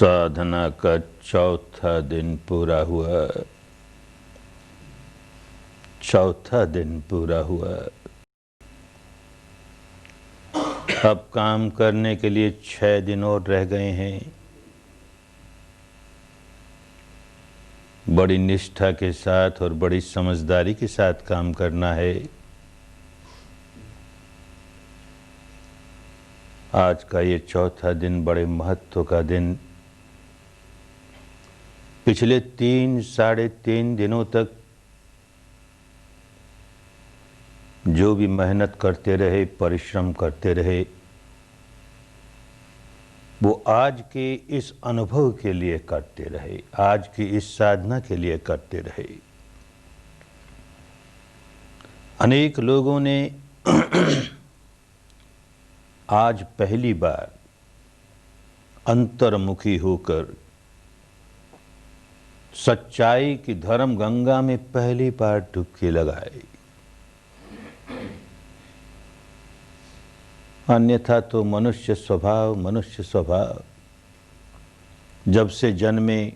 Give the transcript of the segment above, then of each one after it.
साधना का चौथा दिन पूरा हुआ। अब काम करने के लिए 6 दिन और रह गए हैं। बड़ी निष्ठा के साथ और बड़ी समझदारी के साथ काम करना है। आज का ये चौथा दिन बड़े महत्व का दिन। पिछले 3-3.5 दिनों तक जो भी मेहनत करते रहे, परिश्रम करते रहे, वो आज के इस अनुभव के लिए करते रहे, आज की इस साधना के लिए करते रहे। अनेक लोगों ने आज पहली बार अंतर्मुखी होकर सच्चाई की धर्म गंगा में पहली बार डुबकी लगाई। अन्यथा तो मनुष्य स्वभाव जब से जन्मे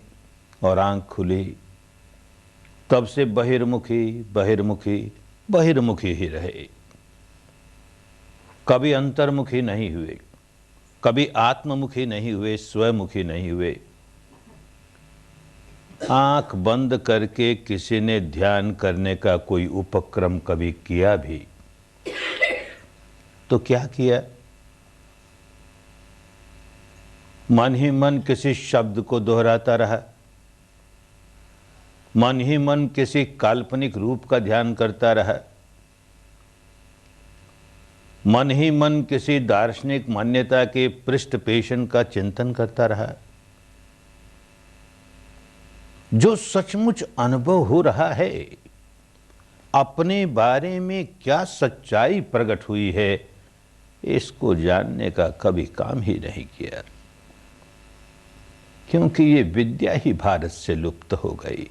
और आंख खुली तब से बहिर्मुखी ही रहे। कभी अंतर्मुखी नहीं हुए, कभी आत्ममुखी नहीं हुए, स्वमुखी नहीं हुए। आंख बंद करके किसी ने ध्यान करने का कोई उपक्रम कभी किया भी तो क्या किया? मन ही मन किसी शब्द को दोहराता रहा, मन ही मन किसी काल्पनिक रूप का ध्यान करता रहा, मन ही मन किसी दार्शनिक मान्यता के पृष्ठपोषण का चिंतन करता रहा। जो सचमुच अनुभव हो रहा है, अपने बारे में क्या सच्चाई प्रकट हुई है, इसको जानने का कभी काम ही नहीं किया, क्योंकि ये विद्या ही भारत से लुप्त हो गई।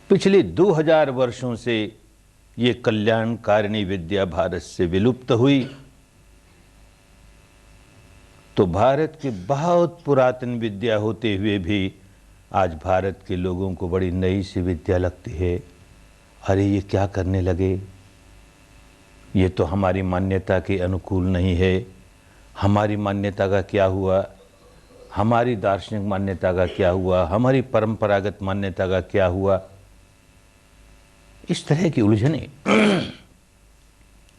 पिछले 2000 वर्षों से ये कल्याणकारिणी विद्या भारत से विलुप्त हुई, तो भारत की बहुत पुरातन विद्या होते हुए भी आज भारत के लोगों को बड़ी नई सी विद्या लगती है। अरे ये क्या करने लगे, ये तो हमारी मान्यता के अनुकूल नहीं है, हमारी मान्यता का क्या हुआ, हमारी दार्शनिक मान्यता का क्या हुआ, हमारी परंपरागत मान्यता का क्या हुआ। इस तरह की उलझने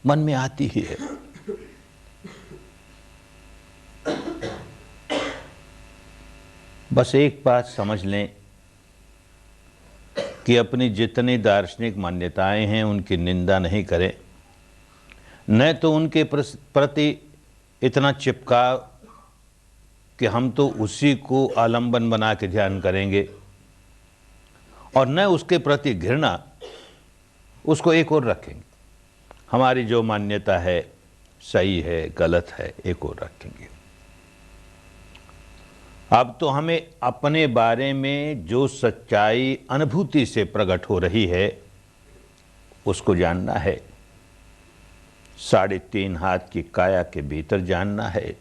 मन में आती ही है। बस एक बात समझ लें कि अपनी जितनी दार्शनिक मान्यताएं हैं उनकी निंदा नहीं करें, न तो उनके प्रति इतना चिपकाव कि हम तो उसी को आलंबन बना के ध्यान करेंगे, और न उसके प्रति घृणा, उसको एक और रखेंगे। हमारी जो मान्यता है सही है, गलत है, एक और रखेंगे। अब तो हमें अपने बारे में जो सच्चाई अनुभूति से प्रकट हो रही है उसको जानना है। 3.5 हाथ की काया के भीतर जानना है।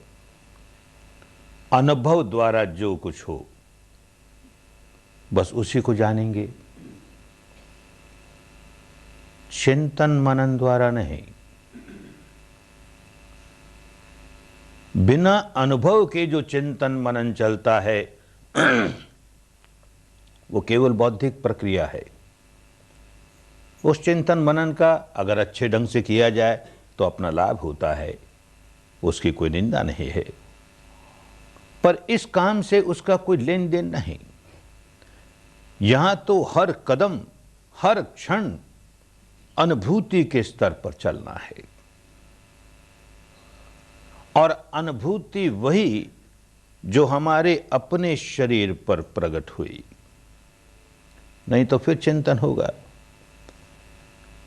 अनुभव द्वारा जो कुछ हो बस उसी को जानेंगे, चिंतन मनन द्वारा नहीं। बिना अनुभव के जो चिंतन मनन चलता है वो केवल बौद्धिक प्रक्रिया है। उस चिंतन मनन का अगर अच्छे ढंग से किया जाए तो अपना लाभ होता है, उसकी कोई निंदा नहीं है, पर इस काम से उसका कोई लेन देन नहीं। यहां तो हर कदम, हर क्षण अनुभूति के स्तर पर चलना है, और अनुभूति वही जो हमारे अपने शरीर पर प्रकट हुई, नहीं तो फिर चिंतन होगा।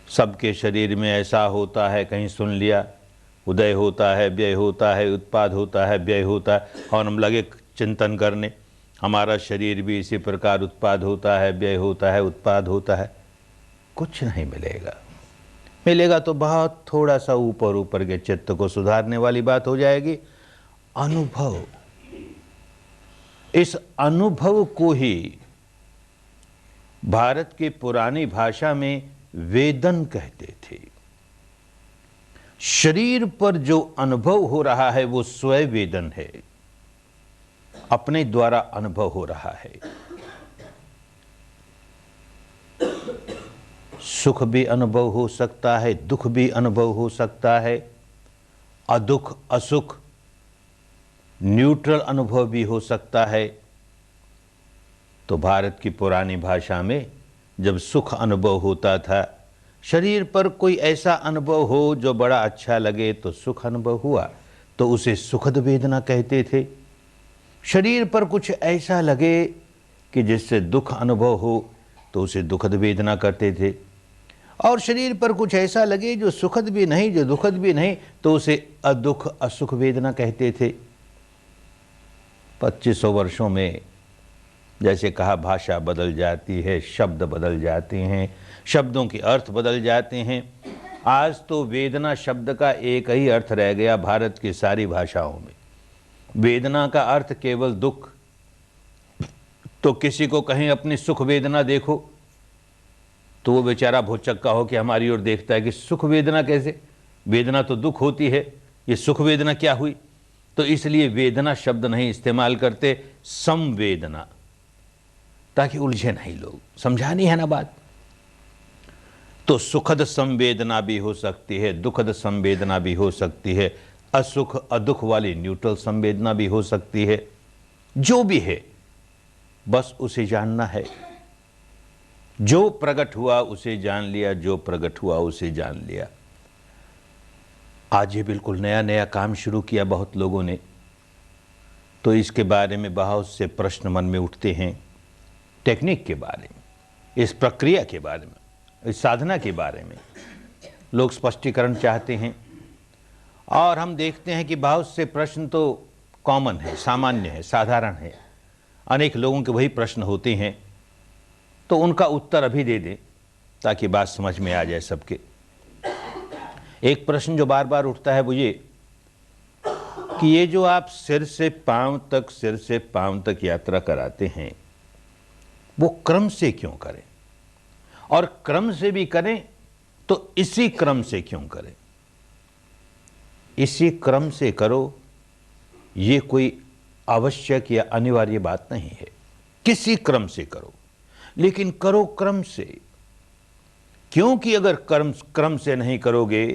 सबके शरीर में ऐसा होता है, कहीं सुन लिया, उदय होता है, व्यय होता है, उत्पाद होता है, व्यय होता है, और हम लगे चिंतन करने हमारा शरीर भी इसी प्रकार उत्पाद होता है, व्यय होता है, उत्पाद होता है। कुछ नहीं मिलेगा। मिलेगा तो बहुत थोड़ा सा ऊपर के चित्त को सुधारने वाली बात हो जाएगी। अनुभव, इस अनुभव को ही भारत की पुरानी भाषा में वेदन कहते थे। शरीर पर जो अनुभव हो रहा है वो स्वयं वेदन है, अपने द्वारा अनुभव हो रहा है। सुख भी अनुभव हो सकता है, दुख भी अनुभव हो सकता है, अदुख असुख न्यूट्रल अनुभव भी हो सकता है। तो भारत की पुरानी भाषा में जब सुख अनुभव होता था, शरीर पर कोई ऐसा अनुभव हो जो बड़ा अच्छा लगे तो सुख अनुभव हुआ, तो उसे सुखद वेदना कहते थे। शरीर पर कुछ ऐसा लगे कि जिससे दुख अनुभव हो तो उसे दुखद वेदना करते थे, और शरीर पर कुछ ऐसा लगे जो सुखद भी नहीं, जो दुखद भी नहीं, तो उसे अदुख असुख वेदना कहते थे। 2500 वर्षों में जैसे कहा, भाषा बदल जाती है, शब्द बदल जाते हैं, शब्दों के अर्थ बदल जाते हैं। आज तो वेदना शब्द का एक ही अर्थ रह गया भारत की सारी भाषाओं में। वेदना का अर्थ केवल दुख। तो किसी को कहीं अपनी सुख वेदना देखो तो वो बेचारा भौचक्का हो कि हमारी ओर देखता है कि सुख वेदना कैसे, वेदना तो दुख होती है, ये सुख वेदना क्या हुई। तो इसलिए वेदना शब्द नहीं इस्तेमाल करते, संवेदना, ताकि उलझे नहीं लोग। समझानी है ना बात। तो सुखद संवेदना भी हो सकती है, दुखद संवेदना भी हो सकती है, असुख अदुख वाली न्यूट्रल संवेदना भी हो सकती है। जो भी है बस उसे जानना है। जो प्रकट हुआ उसे जान लिया, जो प्रकट हुआ उसे जान लिया। आज ये बिल्कुल नया नया काम शुरू किया बहुत लोगों ने, तो इसके बारे में बहुत से प्रश्न मन में उठते हैं। टेक्निक के बारे में, इस प्रक्रिया के बारे में, इस साधना के बारे में लोग स्पष्टीकरण चाहते हैं। और हम देखते हैं कि बहुत से प्रश्न तो कॉमन है, सामान्य है, साधारण है। अनेक लोगों के वही प्रश्न होते हैं, तो उनका उत्तर अभी दे दें ताकि बात समझ में आ जाए सबके। एक प्रश्न जो बार बार उठता है वो ये कि ये जो आप सिर से पांव तक, सिर से पांव तक यात्रा कराते हैं, वो क्रम से क्यों करें, और क्रम से भी करें तो इसी क्रम से क्यों करें। इसी क्रम से करो, ये कोई आवश्यक या अनिवार्य बात नहीं है। किसी क्रम से करो, लेकिन करो क्रम से। क्योंकि अगर क्रम से नहीं करोगे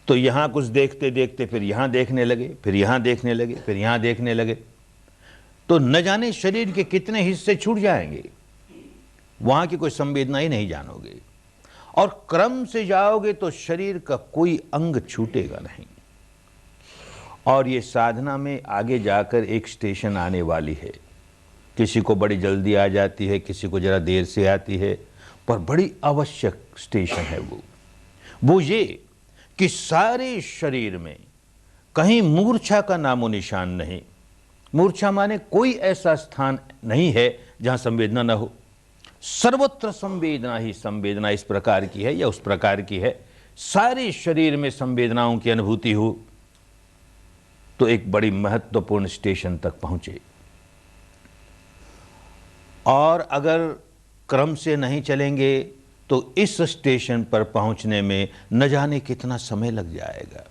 तो यहां कुछ देखते देखते फिर यहां देखने लगे, फिर यहां देखने लगे, फिर यहां देखने लगे, तो न जाने शरीर के कितने हिस्से छूट जाएंगे, वहां की कोई संवेदना ही नहीं जानोगे। और क्रम से जाओगे तो शरीर का कोई अंग छूटेगा नहीं। और ये साधना में आगे जाकर एक स्टेशन आने वाली है। किसी को बड़ी जल्दी आ जाती है, किसी को जरा देर से आती है, पर बड़ी आवश्यक स्टेशन है वो ये कि सारे शरीर में कहीं मूर्छा का नामो निशान नहीं। मूर्छा माने कोई ऐसा स्थान नहीं है जहां संवेदना न हो। सर्वत्र संवेदना ही संवेदना इस प्रकार की है या उस प्रकार की है। सारे शरीर में संवेदनाओं की अनुभूति हो तो एक बड़ी महत्वपूर्ण स्टेशन तक पहुंचे। और अगर क्रम से नहीं चलेंगे तो इस स्टेशन पर पहुंचने में न जाने कितना समय लग जाएगा।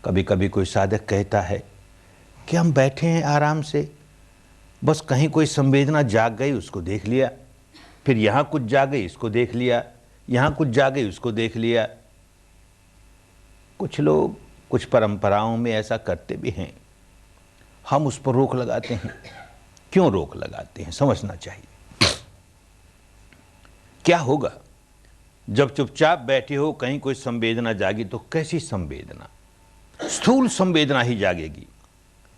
कभी कभी कोई साधक कहता है कि हम बैठे हैं आराम से, बस कहीं कोई संवेदना जाग गई उसको देख लिया, फिर यहाँ कुछ जाग गई इसको देख लिया, यहाँ कुछ जाग गई उसको देख लिया। कुछ लोग कुछ परंपराओं में ऐसा करते भी हैं। हम उस पर रोक लगाते हैं। क्यों रोक लगाते हैं, समझना चाहिए। क्या होगा जब चुपचाप बैठे हो, कहीं कोई संवेदना जागी तो कैसी संवेदना? स्थूल संवेदना ही जागेगी।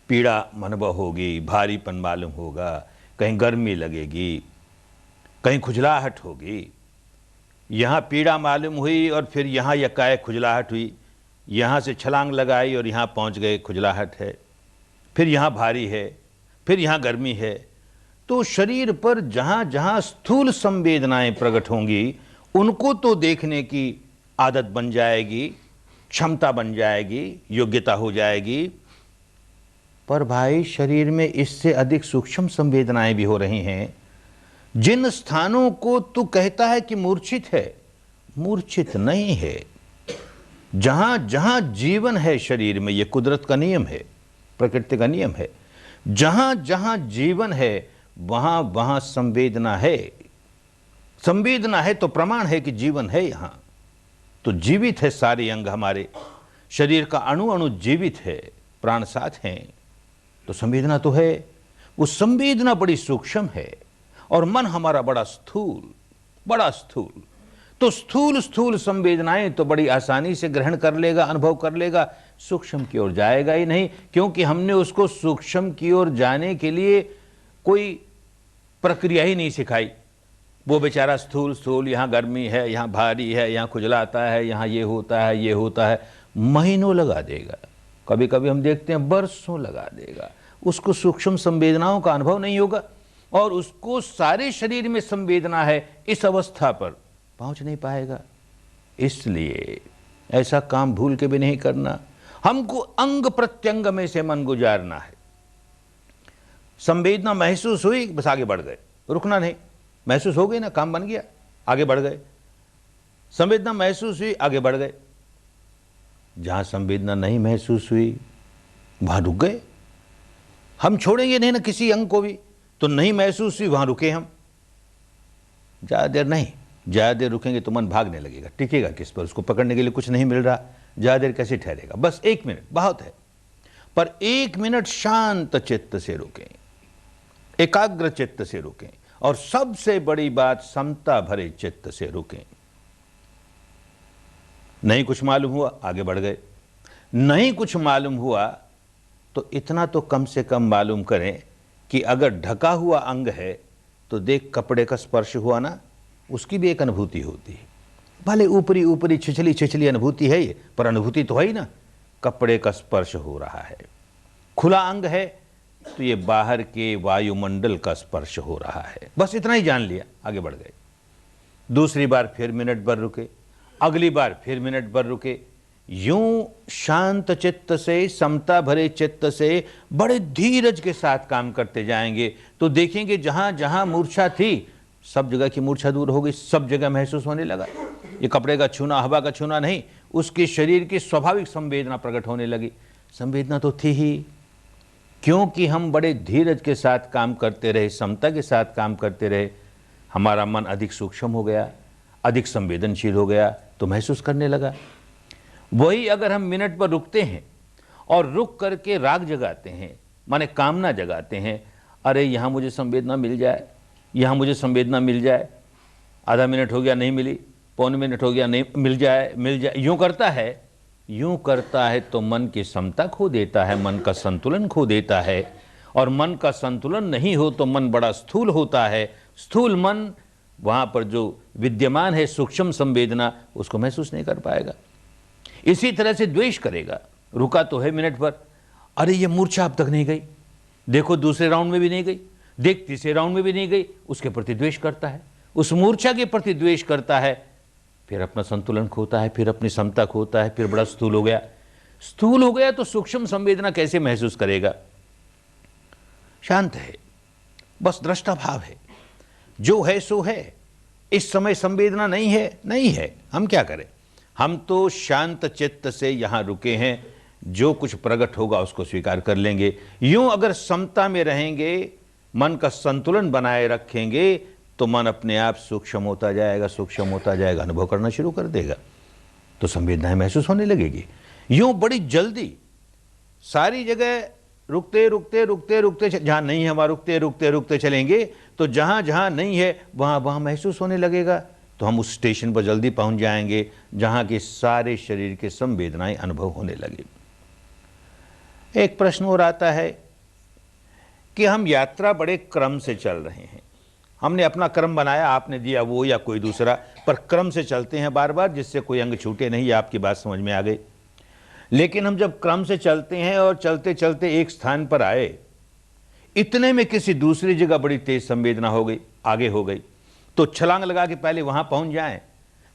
पीड़ा अनुभव होगी, भारीपन मालूम होगा, कहीं गर्मी लगेगी, कहीं खुजलाहट होगी। यहाँ पीड़ा मालूम हुई और फिर यहाँ यकाएक खुजलाहट हुई, यहाँ से छलांग लगाई और यहाँ पहुँच गए, खुजलाहट है, फिर यहाँ भारी है, फिर यहाँ गर्मी है। तो शरीर पर जहाँ जहाँ स्थूल संवेदनाएं प्रकट होंगी उनको तो देखने की आदत बन जाएगी, क्षमता बन जाएगी, योग्यता हो जाएगी। पर भाई शरीर में इससे अधिक सूक्ष्म संवेदनाएं भी हो रही हैं। जिन स्थानों को तू कहता है कि मूर्छित है, मूर्छित नहीं है। जहां जहां जीवन है शरीर में, यह कुदरत का नियम है, प्रकृति का नियम है, जहां जहां जीवन है वहां वहां संवेदना है। संवेदना है तो प्रमाण है कि जीवन है। यहां तो जीवित है सारे अंग, हमारे शरीर का अणु अणु जीवित है, प्राण साथ हैं, तो संवेदना तो है। वो संवेदना बड़ी सूक्ष्म है और मन हमारा बड़ा स्थूल, बड़ा स्थूल। तो स्थूल स्थूल संवेदनाएं तो बड़ी आसानी से ग्रहण कर लेगा, अनुभव कर लेगा, सूक्ष्म की ओर जाएगा ही नहीं, क्योंकि हमने उसको सूक्ष्म की ओर जाने के लिए कोई प्रक्रिया ही नहीं सिखाई। वो बेचारा स्थूल स्थूल, यहाँ गर्मी है, यहाँ भारी है, यहाँ खुजलाता है, यहाँ ये होता है, ये होता है, महीनों लगा देगा, कभी कभी हम देखते हैं बरसों लगा देगा। उसको सूक्ष्म संवेदनाओं का अनुभव नहीं होगा और उसको सारे शरीर में संवेदना है, इस अवस्था पर पहुंच नहीं पाएगा। इसलिए ऐसा काम भूल के भी नहीं करना। हमको अंग प्रत्यंग में से मन गुजारना है। संवेदना महसूस हुई, बस आगे बढ़ गए, रुकना नहीं। महसूस हो गई ना, काम बन गया, आगे बढ़ गए। संवेदना महसूस हुई, आगे बढ़ गए। जहां संवेदना नहीं महसूस हुई वहां रुक गए। हम छोड़ेंगे नहीं ना किसी अंग को भी, तो नहीं महसूस हुई वहां रुके हम। ज्यादा देर नहीं, ज्यादा देर रुकेंगे तो मन भागने लगेगा, टिकेगा किस पर, उसको पकड़ने के लिए कुछ नहीं मिल रहा, ज्यादा देर कैसे ठहरेगा। बस 1 मिनट बहुत है, पर 1 मिनट शांत चित्त से रुकें, एकाग्र चित्त से रुकें, और सबसे बड़ी बात समता भरे चित्त से रुकें। नहीं कुछ मालूम हुआ, आगे बढ़ गए। नहीं कुछ मालूम हुआ तो इतना तो कम से कम मालूम करें कि अगर ढका हुआ अंग है तो देख, कपड़े का स्पर्श हुआ ना, उसकी भी एक अनुभूति होती है। भले ऊपरी ऊपरी छिछली छिछली अनुभूति है ये, पर अनुभूति तो है ही ना, कपड़े का स्पर्श हो रहा है। खुला अंग है तो ये बाहर के वायुमंडल का स्पर्श हो रहा है। बस इतना ही जान लिया, आगे बढ़ गए। दूसरी बार फिर मिनट भर रुके, अगली बार फिर मिनट भर रुके। यूं शांत चित्त से, समता भरे चित्त से, बड़े धीरज के साथ काम करते जाएंगे तो देखेंगे जहां जहां मूर्छा थी सब जगह की मूर्छा दूर हो गई, सब जगह महसूस होने लगा। ये कपड़े का छूना, हवा का छूना नहीं, उसके शरीर की स्वाभाविक संवेदना प्रकट होने लगी। संवेदना तो थी ही, क्योंकि हम बड़े धीरज के साथ काम करते रहे, समता के साथ काम करते रहे, हमारा मन अधिक सूक्ष्म हो गया, अधिक संवेदनशील हो गया, तो महसूस करने लगा। वही अगर हम मिनट पर रुकते हैं और रुक करके राग जगाते हैं, माने कामना जगाते हैं, अरे यहाँ मुझे संवेदना मिल जाए, यहाँ मुझे संवेदना मिल जाए, आधा मिनट हो गया नहीं मिली, पौन मिनट हो गया नहीं, मिल जाए मिल जाए, यूं करता है तो मन की समता खो देता है, मन का संतुलन खो देता है। और मन का संतुलन नहीं हो तो मन बड़ा स्थूल होता है। स्थूल मन, वहां पर जो विद्यमान है सूक्ष्म संवेदना, उसको महसूस नहीं कर पाएगा। इसी तरह से द्वेष करेगा, रुका तो है मिनट पर, अरे ये मूर्छा अब तक नहीं गई, देखो दूसरे राउंड में भी नहीं गई, देख तीसरे राउंड में भी नहीं गई, उसके प्रति द्वेष करता है, उस मूर्छा के प्रति द्वेष करता है, फिर अपना संतुलन खोता है, फिर अपनी समता खोता है, फिर बड़ा स्थूल हो गया। स्थूल हो गया तो सूक्ष्म संवेदना कैसे महसूस करेगा। शांत है, बस दृष्टा भाव है, जो है सो है। इस समय संवेदना नहीं है, नहीं है, हम क्या करें। हम तो शांत चित्त से यहां रुके हैं, जो कुछ प्रकट होगा उसको स्वीकार कर लेंगे। यूं अगर समता में रहेंगे, मन का संतुलन बनाए रखेंगे, तो मन अपने आप सूक्ष्म होता जाएगा, सूक्ष्म होता जाएगा, अनुभव करना शुरू कर देगा, तो संवेदनाएं महसूस होने लगेगी। यूं बड़ी जल्दी सारी जगह रुकते रुकते रुकते रुकते, जहां नहीं है वहां रुकते रुकते रुकते चलेंगे, तो जहां जहां नहीं है वहां वहां महसूस होने लगेगा, तो हम उस स्टेशन पर जल्दी पहुंच जाएंगे जहां के सारे शरीर के संवेदनाएं अनुभव होने लगे। एक प्रश्न और आता है कि हम यात्रा बड़े क्रम से चल रहे हैं, हमने अपना क्रम बनाया, आपने दिया वो या कोई दूसरा, पर क्रम से चलते हैं बार बार, जिससे कोई अंग छूटे नहीं। आपकी बात समझ में आ गई। लेकिन हम जब क्रम से चलते हैं और चलते चलते एक स्थान पर आए, इतने में किसी दूसरी जगह बड़ी तेज संवेदना हो गई, आगे हो गई, तो छलांग लगा के पहले वहां पहुंच जाएं,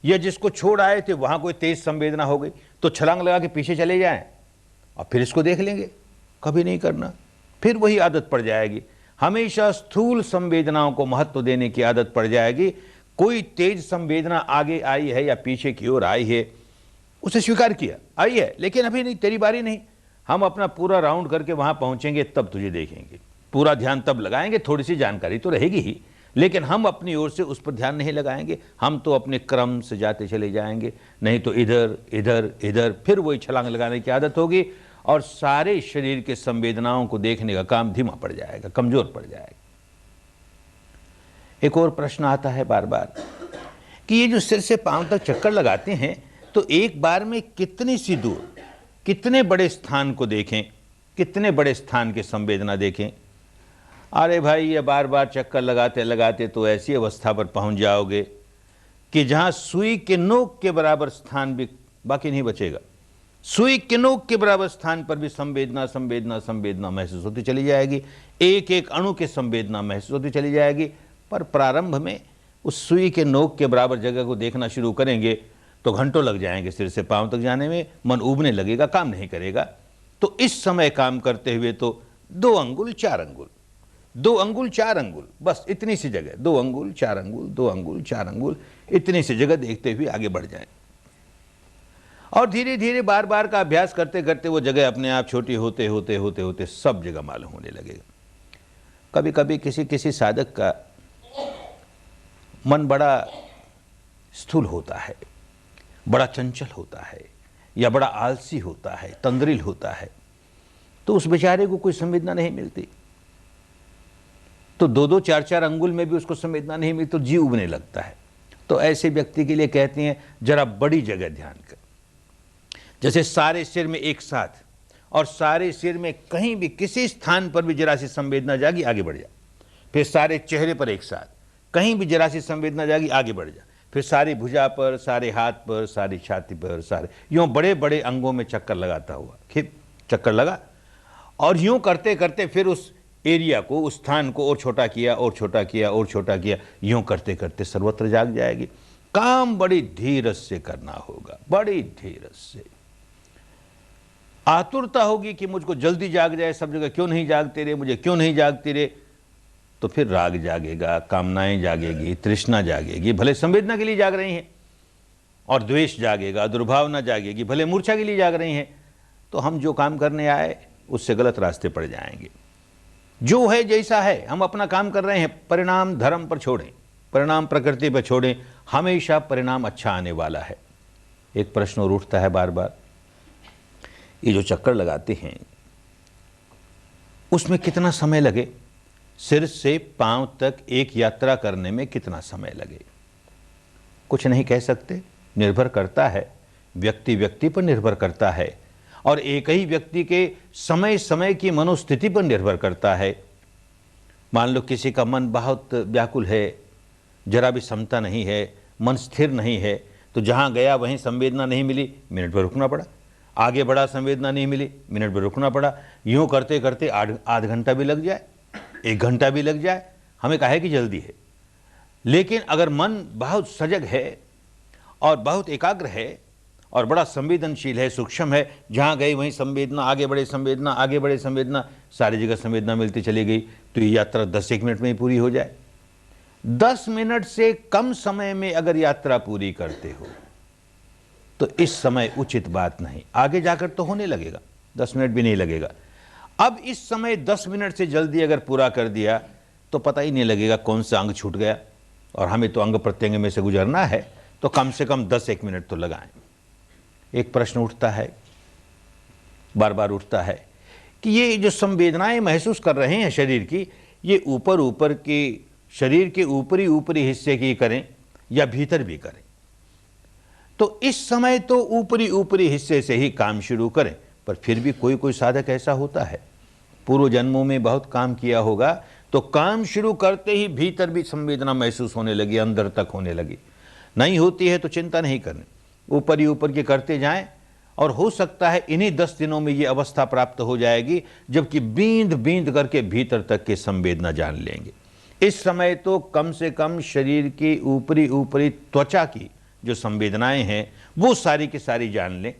या जिसको छोड़ आए थे वहां कोई तेज संवेदना हो गई तो छलांग लगा के पीछे चले जाएं और फिर इसको देख लेंगे। कभी नहीं करना, फिर वही आदत पड़ जाएगी। हमेशा स्थूल संवेदनाओं को महत्व देने की आदत पड़ जाएगी। कोई तेज संवेदना आगे आई है या पीछे की ओर आई है, उसे स्वीकार किया, आई है लेकिन अभी नहीं, तेरी बारी नहीं, हम अपना पूरा राउंड करके वहां पहुंचेंगे तब तुझे देखेंगे, पूरा ध्यान तब लगाएंगे। थोड़ी सी जानकारी तो रहेगी ही, लेकिन हम अपनी ओर से उस पर ध्यान नहीं लगाएंगे, हम तो अपने क्रम से जाते चले जाएंगे, नहीं तो इधर इधर इधर, फिर वही छलांग लगाने की आदत होगी और सारे शरीर के संवेदनाओं को देखने का काम धीमा पड़ जाएगा, कमजोर पड़ जाएगा। एक और प्रश्न आता है बार बार कि ये जो सिर से पांव तक चक्कर लगाते हैं तो एक बार में कितनी सी दूर, कितने बड़े स्थान को देखें, कितने बड़े स्थान की संवेदना देखें। अरे भाई, ये बार बार चक्कर लगाते लगाते तो ऐसी अवस्था पर पहुंच जाओगे कि जहां सुई के नोक के बराबर स्थान भी बाकी नहीं बचेगा। सुई के नोक के बराबर स्थान पर भी संवेदना संवेदना संवेदना महसूस होती चली जाएगी, एक एक अणु की संवेदना महसूस होती चली जाएगी। पर प्रारंभ में उस सुई के नोक के बराबर जगह को देखना शुरू करेंगे तो घंटों लग जाएंगे सिर से पांव तक जाने में, मन उबने लगेगा, काम नहीं करेगा। तो इस समय काम करते हुए तो 2 अंगुल 4 अंगुल, 2 अंगुल 4 अंगुल, बस इतनी सी जगह, 2 अंगुल 4 अंगुल, 2 अंगुल 4 अंगुल, इतनी सी जगह देखते हुए आगे बढ़ जाएं। और धीरे धीरे बार बार का अभ्यास करते करते वो जगह अपने आप छोटी होते होते होते होते सब जगह मालूम होने लगेगा। कभी कभी किसी किसी साधक का मन बड़ा स्थूल होता है, बड़ा चंचल होता है, या बड़ा आलसी होता है, तंद्रिल होता है, तो उस बेचारे को कोई संवेदना नहीं मिलती। तो 2-2 4-4 अंगुल में भी उसको संवेदना नहीं मिलती तो जी उबने लगता है। तो ऐसे व्यक्ति के लिए कहते हैं जरा बड़ी जगह ध्यान कर, जैसे सारे सिर में एक साथ, और सारे सिर में कहीं भी किसी स्थान पर भी जरा सी संवेदना जागी, आगे बढ़ जा। फिर सारे चेहरे पर एक साथ, कहीं भी जरा सी संवेदना जागी, आगे बढ़ जा। फिर सारी भुजा पर, सारे हाथ पर, सारी छाती पर, सारे यूं बड़े बड़े अंगों में चक्कर लगाता हुआ खिप चक्कर लगा, और यूं करते करते फिर उस एरिया को, उस स्थान को और छोटा किया और छोटा किया और छोटा किया, यूं करते करते सर्वत्र जाग जाएगी। काम बड़ी धीरज से करना होगा, बड़ी धीरज से। आतुरता होगी कि मुझको जल्दी जाग जाए, सब जगह क्यों नहीं जागते रे, मुझे क्यों नहीं जागते रे, तो फिर राग जागेगा, कामनाएं जागेगी, तृष्णा जागेगी, भले संवेदना के लिए जाग रही हैं, और द्वेष जागेगा, दुर्भावना जागेगी, भले मूर्छा के लिए जाग रही हैं। तो हम जो काम करने आए उससे गलत रास्ते पड़ जाएंगे। जो है जैसा है, हम अपना काम कर रहे हैं, परिणाम धर्म पर छोड़ें, परिणाम प्रकृति पर छोड़ें, हमेशा परिणाम अच्छा आने वाला है। एक प्रश्न और उठता है बार बार, ये जो चक्कर लगाते हैं उसमें कितना समय लगे, सिर से पांव तक एक यात्रा करने में कितना समय लगे, कुछ नहीं कह सकते। निर्भर करता है, व्यक्ति व्यक्ति पर निर्भर करता है, और एक ही व्यक्ति के समय समय की मनोस्थिति पर निर्भर करता है। मान लो किसी का मन बहुत व्याकुल है, जरा भी समता नहीं है, मन स्थिर नहीं है, तो जहां गया वहीं संवेदना नहीं मिली, मिनट भर रुकना पड़ा, आगे बढ़ा, संवेदना नहीं मिली, मिनट भर रुकना पड़ा। यूं करते करते आध घंटा भी लग जाए, 1 घंटा भी लग जाए, हमें काहे की जल्दी है। लेकिन अगर मन बहुत सजग है और बहुत एकाग्र है और बड़ा संवेदनशील है, सूक्ष्म है, जहां गए वहीं संवेदना, आगे बढ़े संवेदना, आगे बढ़े संवेदना, सारी जगह संवेदना मिलती चली गई, तो ये यात्रा 10-1 मिनट में ही पूरी हो जाए। 10 मिनट से कम समय में अगर यात्रा पूरी करते हो तो इस समय उचित बात नहीं, आगे जाकर तो होने लगेगा, 10 मिनट भी नहीं लगेगा। अब इस समय 10 मिनट से जल्दी अगर पूरा कर दिया तो पता ही नहीं लगेगा कौन सा अंग छूट गया, और हमें तो अंग प्रत्यंग में से गुजरना है, तो कम से कम 10-1 मिनट तो लगाएं। एक प्रश्न उठता है, बार बार उठता है, कि ये जो संवेदनाएं महसूस कर रहे हैं शरीर की, ये ऊपर ऊपर की, शरीर के ऊपरी ऊपरी हिस्से की करें या भीतर भी करें। तो इस समय तो ऊपरी ऊपरी हिस्से से ही काम शुरू करें, पर फिर भी कोई कोई साधक ऐसा होता है, पूर्व जन्मों में बहुत काम किया होगा, तो काम शुरू करते ही भीतर भी संवेदना महसूस होने लगी, अंदर तक होने लगी। नहीं होती है तो चिंता नहीं करनी, ऊपर ही ऊपर के करते जाएं, और हो सकता है इन्हीं 10 दिनों में ये अवस्था प्राप्त हो जाएगी जबकि बींद बींद करके भीतर तक के संवेदना जान लेंगे। इस समय तो कम से कम शरीर की ऊपरी ऊपरी त्वचा की जो संवेदनाएं हैं वो सारी की सारी जान लें,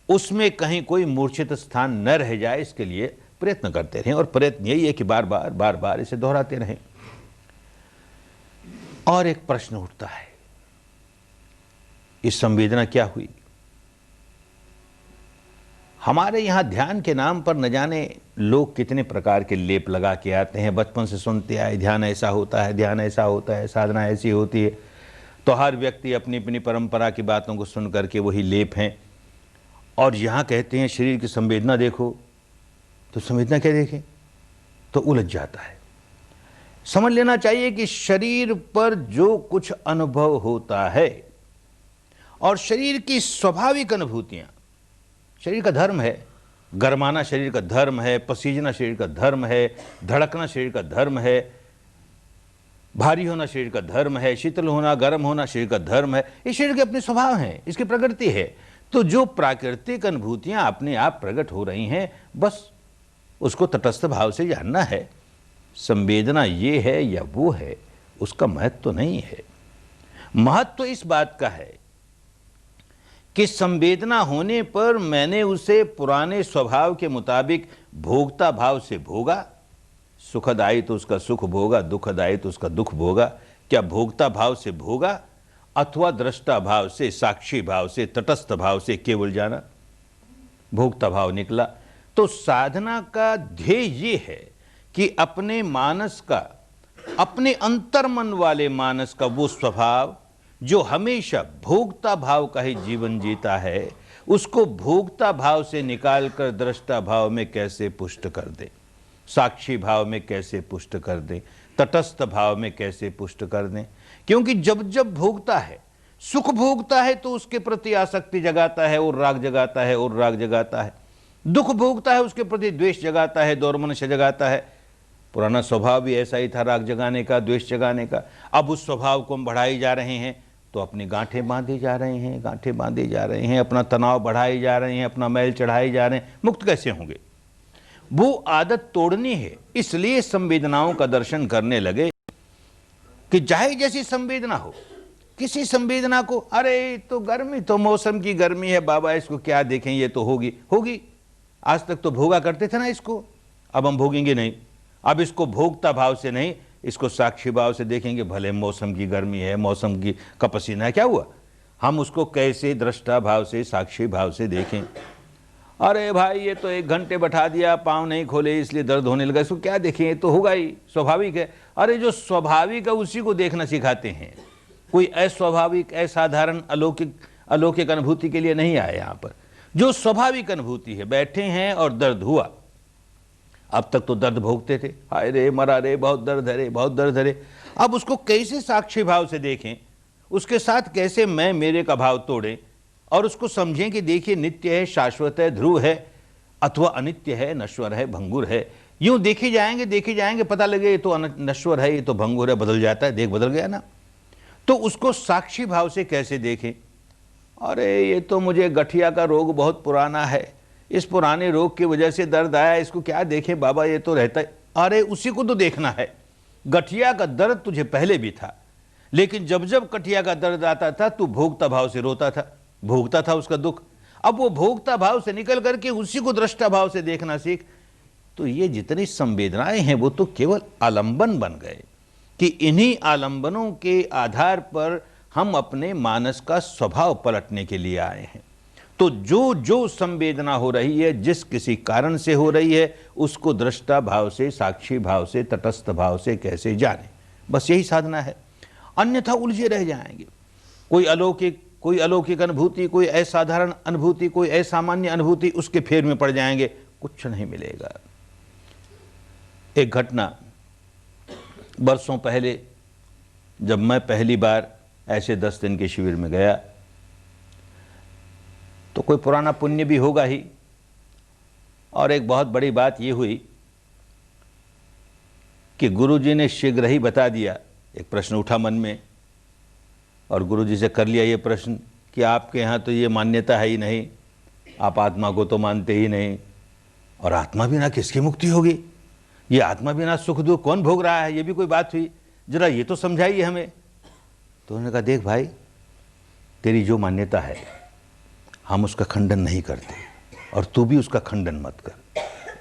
उसमें कहीं कोई मूर्छित स्थान न रह जाए, इसके लिए प्रयत्न करते रहें। और प्रयत्न यही है कि बार बार इसे दोहराते रहें। और एक प्रश्न उठता है, इस संवेदना क्या हुई? हमारे यहां ध्यान के नाम पर न जाने लोग कितने प्रकार के लेप लगा के आते हैं। बचपन से सुनते आए, ध्यान ऐसा होता है, ध्यान ऐसा होता है, साधना ऐसी होती है। तो हर व्यक्ति अपनी अपनी परंपरा की बातों को सुन करके वही लेप हैं। और यहां कहते हैं शरीर की संवेदना देखो, तो संवेदना क्या देखें? तो उलझ जाता है। समझ लेना चाहिए कि शरीर पर जो कुछ अनुभव होता है और शरीर की स्वाभाविक अनुभूतियां, शरीर का धर्म है। गरमाना शरीर का धर्म है, पसीजना शरीर का धर्म है, धड़कना शरीर का धर्म है, भारी होना शरीर का धर्म है, शीतल होना, गर्म होना शरीर का धर्म है। ये शरीर के अपने स्वभाव हैं, इसकी प्रकृति है। तो जो प्राकृतिक अनुभूतियां अपने आप प्रकट हो रही हैं, बस उसको तटस्थ भाव से जानना है। संवेदना ये है या वो है, उसका महत्व तो नहीं है। महत्व तो इस बात का है कि संवेदना होने पर मैंने उसे पुराने स्वभाव के मुताबिक भोगता भाव से भोगा। सुखद आई तो उसका सुख भोगा, दुखद आई तो उसका दुख भोगा। क्या भोगता भाव से भोगा अथवा दृष्टा भाव से, साक्षी भाव से, तटस्थ भाव से केवल जाना? भोगता भाव निकला। तो साधना का ध्येय ये है कि अपने मानस का, अपने अंतर्मन वाले मानस का वो स्वभाव जो हमेशा भोगता भाव का ही जीवन जीता है, उसको भोगता भाव से निकालकर दृष्टा भाव में कैसे पुष्ट कर दे, साक्षी भाव में कैसे पुष्ट कर दे, तटस्थ भाव में कैसे पुष्ट कर दें। क्योंकि जब जब भोगता है, सुख भोगता है, तो उसके प्रति आसक्ति जगाता है और राग जगाता है और राग जगाता है। दुख भोगता है, उसके प्रति द्वेष जगाता है, दौर्मनस्य जगाता है। पुराना स्वभाव भी ऐसा ही था, राग जगाने का, द्वेष जगाने का। अब उस स्वभाव को हम बढ़ाई जा रहे हैं, तो अपनी गांठें बांधे जा रहे हैं, गांठें बांधे जा रहे हैं, अपना तनाव बढ़ाए जा रहे हैं, अपना मैल चढ़ाए जा रहे हैं। मुक्त कैसे होंगे? वो आदत तोड़नी है। इसलिए संवेदनाओं का दर्शन करने लगे कि चाहे जैसी संवेदना हो, किसी संवेदना को, अरे तो गर्मी, तो मौसम की गर्मी है बाबा, इसको क्या देखें, ये तो होगी होगी। आज तक तो भोगा करते थे ना इसको, अब हम भोगेंगे नहीं। अब इसको भोगता भाव से नहीं, इसको साक्षी भाव से देखेंगे। भले मौसम की गर्मी है, मौसम की का पसीना है, क्या हुआ? हम उसको कैसे दृष्टा भाव से, साक्षी भाव से देखें। अरे भाई ये तो 1 घंटे बैठा दिया, पाँव नहीं खोले इसलिए दर्द होने लगा, इसको क्या देखें, ये तो होगा ही, स्वाभाविक है। अरे जो स्वाभाविक है उसी को देखना सिखाते हैं। कोई अस्वाभाविक, असाधारण, अलौकिक अनुभूति के लिए नहीं आए यहाँ पर। जो स्वाभाविक अनुभूति है, बैठे हैं और दर्द हुआ। अब तक तो दर्द भोगते थे, हाय रे मरा रे, बहुत दर्द है रे, बहुत दर्द है रे। अब उसको कैसे साक्षी भाव से देखें, उसके साथ कैसे मैं मेरे का भाव तोड़ें और उसको समझें कि देखिए नित्य है, शाश्वत है, ध्रुव है, अथवा अनित्य है, नश्वर है, भंगुर है। यूं देखे जाएंगे, पता लगे ये तो नश्वर है, ये तो भंगुर है, बदल जाता है, देख बदल गया ना। तो उसको साक्षी भाव से कैसे देखें? अरे ये तो मुझे गठिया का रोग बहुत पुराना है, इस पुराने रोग की वजह से दर्द आया, इसको क्या देखें बाबा, ये तो रहता है। अरे उसी को तो देखना है। गठिया का दर्द तुझे पहले भी था, लेकिन जब जब गठिया का दर्द आता था तू भोगता भाव से रोता था, भोगता था उसका दुख। अब वो भोगता भाव से निकल करके उसी को दृष्टा भाव से देखना सीख। तो ये जितनी संवेदनाएं हैं वो तो केवल आलंबन बन गए कि इन्हीं आलंबनों के आधार पर हम अपने मानस का स्वभाव पलटने के लिए आए हैं। तो जो जो संवेदना हो रही है, जिस किसी कारण से हो रही है, उसको दृष्टा भाव से, साक्षी भाव से, तटस्थ भाव से कैसे जाने, बस यही साधना है। अन्यथा उलझे रह जाएंगे। कोई अलौकिक अनुभूति, कोई असाधारण अनुभूति, कोई असामान्य अनुभूति, उसके फेर में पड़ जाएंगे, कुछ नहीं मिलेगा। एक घटना बरसों पहले, जब मैं पहली बार ऐसे 10 दिन के शिविर में गया, तो कोई पुराना पुण्य भी होगा ही। और एक बहुत बड़ी बात ये हुई कि गुरुजी ने शीघ्र ही बता दिया। एक प्रश्न उठा मन में और गुरुजी से कर लिया ये प्रश्न कि आपके यहाँ तो ये मान्यता है ही नहीं, आप आत्मा को तो मानते ही नहीं, और आत्मा बिना किसकी मुक्ति होगी? ये आत्मा बिना सुख दुख कौन भोग रहा है? ये भी कोई बात हुई? जरा ये तो समझाइए हमें। तो उन्होंने कहा, देख भाई, तेरी जो मान्यता है हम उसका खंडन नहीं करते, और तू भी उसका खंडन मत कर,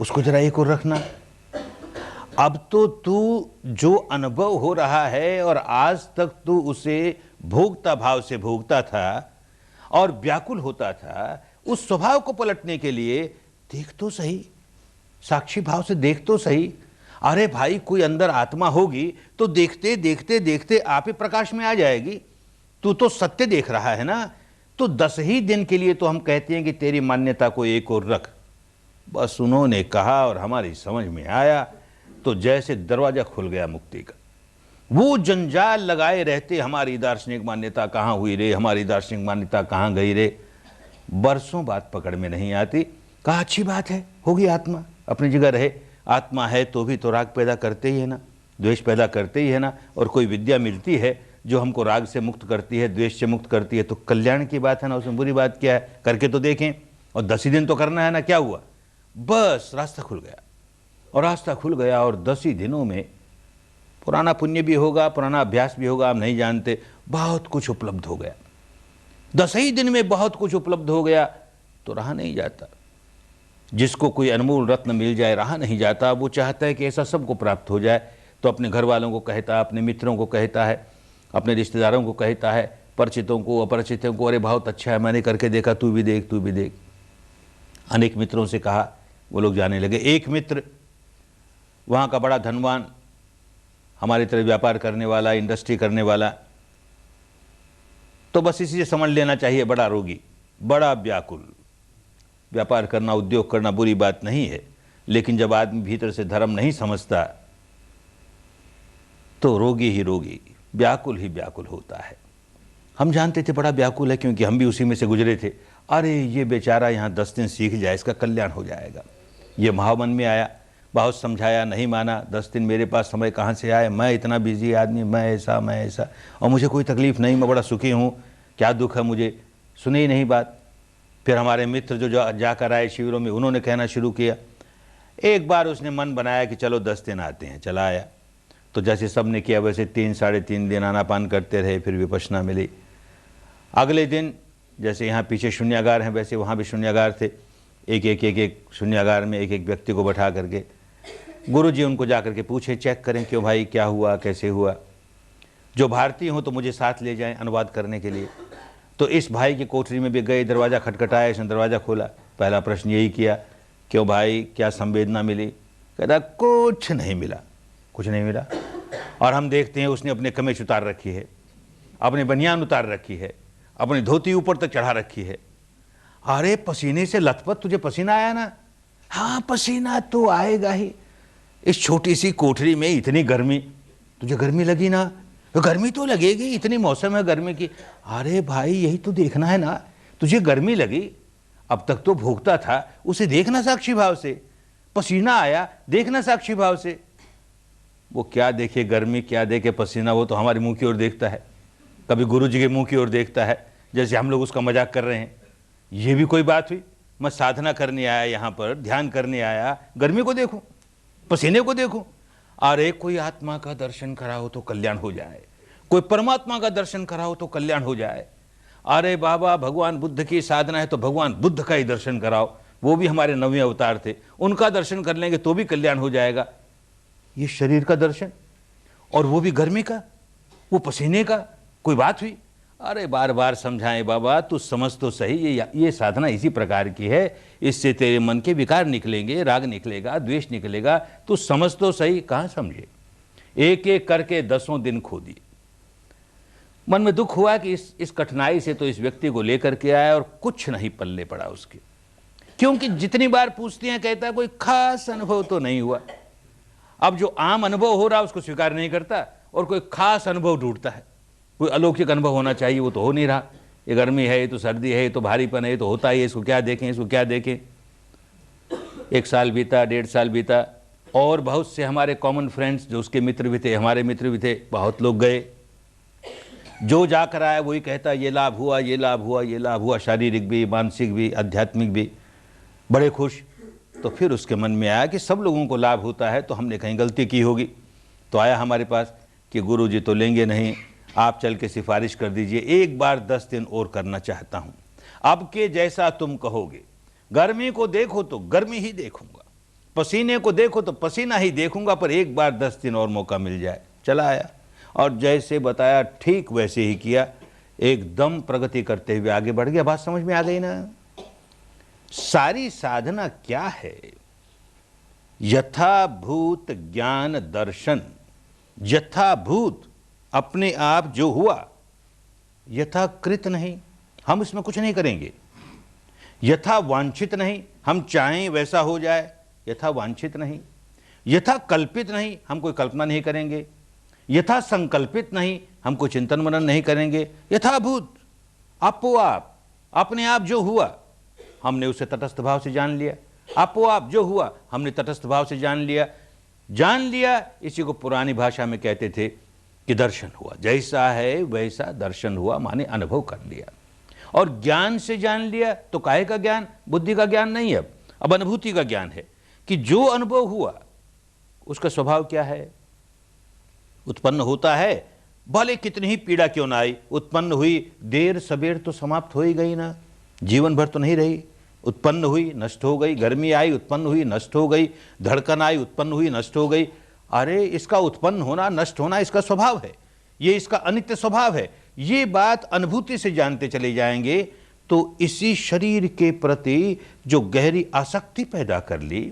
उसको जरा एक और रखना। अब तो तू जो अनुभव हो रहा है और आज तक तू उसे भोगता भाव से भोगता था और व्याकुल होता था, उस स्वभाव को पलटने के लिए देख तो सही, साक्षी भाव से देख तो सही। अरे भाई, कोई अंदर आत्मा होगी तो देखते देखते देखते आप ही प्रकाश में आ जाएगी। तू तो सत्य देख रहा है ना, तो 10 ही दिन के लिए तो हम कहते हैं कि तेरी मान्यता को एक और रख। बस उन्होंने कहा और हमारी समझ में आया तो जैसे दरवाजा खुल गया मुक्ति का। वो जंजाल लगाए रहते, हमारी दार्शनिक मान्यता कहाँ हुई रे, हमारी दार्शनिक मान्यता कहाँ गई रे, बरसों बात पकड़ में नहीं आती। कहा अच्छी बात है, होगी आत्मा, अपनी जगह रहे। आत्मा है तो भी तो राग पैदा करते ही है ना, द्वेष पैदा करते ही है ना। और कोई विद्या मिलती है जो हमको राग से मुक्त करती है, द्वेष से मुक्त करती है, तो कल्याण की बात है ना, उसमें बुरी बात क्या है? करके तो देखें। और 10 ही दिन तो करना है ना, क्या हुआ, बस रास्ता खुल गया। और रास्ता खुल गया और 10 ही दिनों में पुराना पुण्य भी होगा, पुराना अभ्यास भी होगा, हम नहीं जानते, बहुत कुछ उपलब्ध हो गया। 10 ही दिन में बहुत कुछ उपलब्ध हो गया तो रहा नहीं जाता। जिसको कोई अनमोल रत्न मिल जाए रहा नहीं जाता, वो चाहता है कि ऐसा सबको प्राप्त हो जाए। तो अपने घर वालों को कहता है, अपने मित्रों को कहता है, अपने रिश्तेदारों को कहता है, परिचितों को, अपरिचितों को, अरे बहुत अच्छा है, मैंने करके देखा, तू भी देख, तू भी देख। अनेक मित्रों से कहा, वो लोग जाने लगे। एक मित्र वहाँ का बड़ा धनवान, हमारी तरह व्यापार करने वाला, इंडस्ट्री करने वाला, तो बस इसी से समझ लेना चाहिए, बड़ा रोगी, बड़ा व्याकुल। व्यापार करना, उद्योग करना बुरी बात नहीं है, लेकिन जब आदमी भीतर से धर्म नहीं समझता तो रोगी ही रोगी, व्याकुल ही व्याकुल होता है। हम जानते थे बड़ा व्याकुल है, क्योंकि हम भी उसी में से गुजरे थे। अरे ये बेचारा यहाँ 10 दिन सीख जाए, इसका कल्याण हो जाएगा। ये भाव मन में आया, बहुत समझाया, नहीं माना। 10 दिन मेरे पास समय कहाँ से आए, मैं इतना बिजी आदमी, मैं ऐसा, और मुझे कोई तकलीफ नहीं, मैं बड़ा सुखी हूँ, क्या दुख है मुझे, सुने ही नहीं बात। फिर हमारे मित्र जो जाकर आए शिविरों में, उन्होंने कहना शुरू किया। एक बार उसने मन बनाया कि चलो 10 दिन आते हैं, चला आया। तो जैसे सब ने किया वैसे 3-3.5 दिन आनापान करते रहे, फिर विपश्यना मिली। अगले दिन जैसे यहाँ पीछे शून्यागार हैं, वैसे वहाँ भी शून्यागार थे। एक शून्यागार में एक व्यक्ति को बैठा करके गुरुजी उनको जाकर के पूछे, चेक करें क्यों भाई, क्या हुआ, कैसे हुआ। जो भारतीय हो तो मुझे साथ ले जाएं अनुवाद करने के लिए। तो इस भाई की कोठरी में भी गए, दरवाज़ा खटखटाया, इसने दरवाज़ा खोला। पहला प्रश्न यही किया, क्यों भाई, क्या संवेदना मिली? कहता कुछ नहीं मिला, कुछ नहीं मिला। और हम देखते हैं उसने अपने कमीज उतार रखी है, अपने बनियान उतार रखी है, अपनी धोती ऊपर तक चढ़ा रखी है। अरे पसीने से लथपथ, तुझे पसीना आया ना? हाँ पसीना तो आएगा ही, इस छोटी सी कोठरी में इतनी गर्मी, तुझे गर्मी लगी ना? तो गर्मी तो लगेगी, इतनी मौसम है गर्मी की। अरे भाई यही तो देखना है ना, तुझे गर्मी लगी, अब तक तो भोगता था, उसे देखना साक्षी भाव से। पसीना आया, देखना साक्षी भाव से। वो क्या देखे गर्मी, क्या देखे पसीना, वो तो हमारे मुंह की ओर देखता है, कभी गुरु जी के मुंह की ओर देखता है, जैसे हम लोग उसका मजाक कर रहे हैं। ये भी कोई बात हुई? मैं साधना करने आया, यहाँ पर ध्यान करने आया, गर्मी को देखूं, पसीने को देखूं? अरे कोई आत्मा का दर्शन कराओ तो कल्याण हो जाए, कोई परमात्मा का दर्शन कराओ तो कल्याण हो जाए। अरे बाबा भगवान बुद्ध की साधना है तो भगवान बुद्ध का ही दर्शन कराओ, वो भी हमारे 9वें अवतार थे, उनका दर्शन कर लेंगे तो भी कल्याण हो जाएगा। ये शरीर का दर्शन, और वो भी गर्मी का, वो पसीने का, कोई बात हुई? अरे बार बार समझाएं बाबा, तू समझ तो सही, ये साधना इसी प्रकार की है, इससे तेरे मन के विकार निकलेंगे, राग निकलेगा, द्वेष निकलेगा, तू समझ तो सही। कहाँ समझे? एक एक करके 10 दिन खो दिए। मन में दुख हुआ कि इस कठिनाई से तो इस व्यक्ति को लेकर के आया और कुछ नहीं पल्ले पड़ा उसके, क्योंकि जितनी बार पूछते हैं कहता है कोई खास अनुभव तो नहीं हुआ। अब जो आम अनुभव हो रहा उसको स्वीकार नहीं करता और कोई खास अनुभव ढूंढता है, कोई अलौकिक अनुभव होना चाहिए, वो तो हो नहीं रहा। ये गर्मी है, ये तो सर्दी है, ये तो भारीपन है, ये तो होता ही है, इसको क्या देखें, इसको क्या देखें। 1 साल बीता, 1.5 साल बीता, और बहुत से हमारे कॉमन फ्रेंड्स जो उसके मित्र भी थे, हमारे मित्र भी थे, बहुत लोग गए। जो जाकर आया वही कहता ये लाभ हुआ, ये लाभ हुआ, ये लाभ हुआ, शारीरिक भी, मानसिक भी, आध्यात्मिक भी, बड़े खुश। तो फिर उसके मन में आया कि सब लोगों को लाभ होता है तो हमने कहीं गलती की होगी। तो आया हमारे पास कि गुरुजी तो लेंगे नहीं, आप चल के सिफारिश कर दीजिए, एक बार 10 दिन और करना चाहता हूँ। अब के जैसा तुम कहोगे। गर्मी को देखो तो गर्मी ही देखूंगा, पसीने को देखो तो पसीना ही देखूंगा, पर एक बार 10 दिन और मौका मिल जाए। चला आया और जैसे बताया ठीक वैसे ही किया, एकदम प्रगति करते हुए आगे बढ़ गया। बात समझ में आ गई ना? सारी साधना क्या है? यथाभूत ज्ञान दर्शन। यथाभूत अपने आप जो हुआ, यथाकृत नहीं, हम इसमें कुछ नहीं करेंगे। यथा वांछित नहीं, हम चाहें वैसा हो जाए, यथा वांछित नहीं। यथा कल्पित नहीं, हम कोई कल्पना नहीं करेंगे। यथा संकल्पित नहीं, हम कोई चिंतन मनन नहीं करेंगे। यथाभूत आपो आप, अपने आप जो हुआ हमने उसे तटस्थ भाव से जान लिया। आपो आप जो हुआ हमने तटस्थ भाव से जान लिया। जान लिया, इसी को पुरानी भाषा में कहते थे कि दर्शन हुआ। जैसा है वैसा दर्शन हुआ, माने अनुभव कर लिया। और ज्ञान से जान लिया तो काहे का ज्ञान? बुद्धि का ज्ञान नहीं, अब अनुभूति का ज्ञान है कि जो अनुभव हुआ उसका स्वभाव क्या है। उत्पन्न होता है, भले कितनी ही पीड़ा क्यों ना आई, उत्पन्न हुई, देर सबेर तो समाप्त हो ही गई ना, जीवन भर तो नहीं रही। उत्पन्न हुई, नष्ट हो गई। गर्मी आई, उत्पन्न हुई, नष्ट हो गई। धड़कन आई, उत्पन्न हुई, नष्ट हो गई। अरे इसका उत्पन्न होना, नष्ट होना इसका स्वभाव है, ये इसका अनित्य स्वभाव है। ये बात अनुभूति से जानते चले जाएंगे तो इसी शरीर के प्रति जो गहरी आसक्ति पैदा कर ली